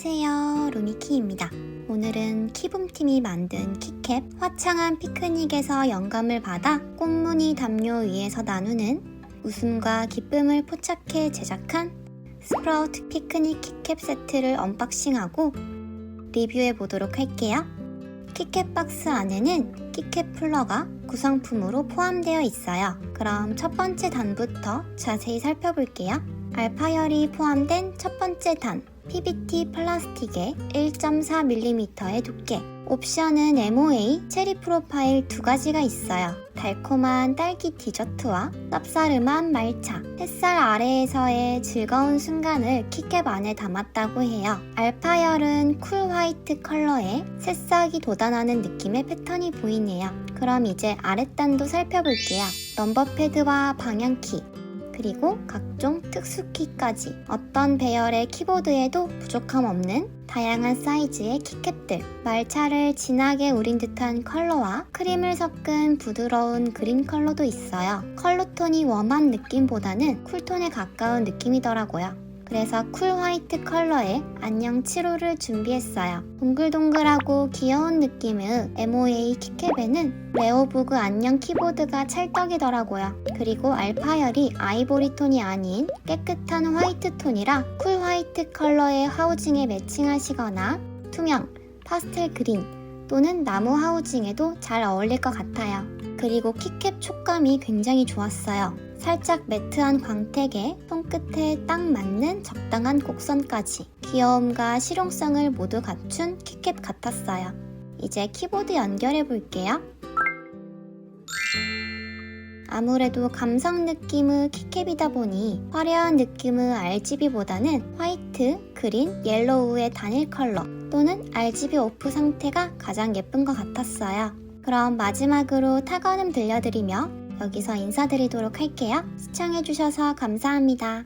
안녕하세요, 루니키입니다. 오늘은 키붐팀이 만든 키캡 화창한 피크닉에서 영감을 받아 꽃무늬 담요 위에서 나누는 웃음과 기쁨을 포착해 제작한 스프라우트 피크닉 키캡 세트를 언박싱하고 리뷰해 보도록 할게요. 키캡 박스 안에는 키캡 쿨러가 구성품으로 포함되어 있어요. 그럼 첫 번째 단부터 자세히 살펴볼게요. 알파열이 포함된 첫 번째 단, PBT 플라스틱에 1.4mm의 두께. 옵션은 MOA, 체리 프로파일 두 가지가 있어요. 달콤한 딸기 디저트와 쌉싸름한 말차. 햇살 아래에서의 즐거운 순간을 키캡 안에 담았다고 해요. 알파열은 쿨 화이트 컬러에 새싹이 돋아나는 느낌의 패턴이 보이네요. 그럼 이제 아랫단도 살펴볼게요. 넘버 패드와 방향키, 그리고 각종 특수키까지 어떤 배열의 키보드에도 부족함 없는 다양한 사이즈의 키캡들. 말차를 진하게 우린 듯한 컬러와 크림을 섞은 부드러운 그린 컬러도 있어요. 컬러톤이 웜한 느낌보다는 쿨톤에 가까운 느낌이더라고요. 그래서 쿨 화이트 컬러의 안녕 7호를 준비했어요. 동글동글하고 귀여운 느낌의 MOA 키캡에는 레오부그 안녕 키보드가 찰떡이더라고요. 그리고 알파열이 아이보리 톤이 아닌 깨끗한 화이트 톤이라 쿨 화이트 컬러의 하우징에 매칭하시거나 투명, 파스텔 그린 또는 나무 하우징에도 잘 어울릴 것 같아요. 그리고 키캡 촉감이 굉장히 좋았어요. 살짝 매트한 광택에 손끝에 딱 맞는 적당한 곡선까지 귀여움과 실용성을 모두 갖춘 키캡 같았어요. 이제 키보드 연결해 볼게요. 아무래도 감성 느낌의 키캡이다 보니 화려한 느낌의 RGB보다는 화이트, 그린, 옐로우의 단일 컬러 또는 RGB 오프 상태가 가장 예쁜 것 같았어요. 그럼 마지막으로 타건음 들려드리며 여기서 인사드리도록 할게요. 시청해주셔서 감사합니다.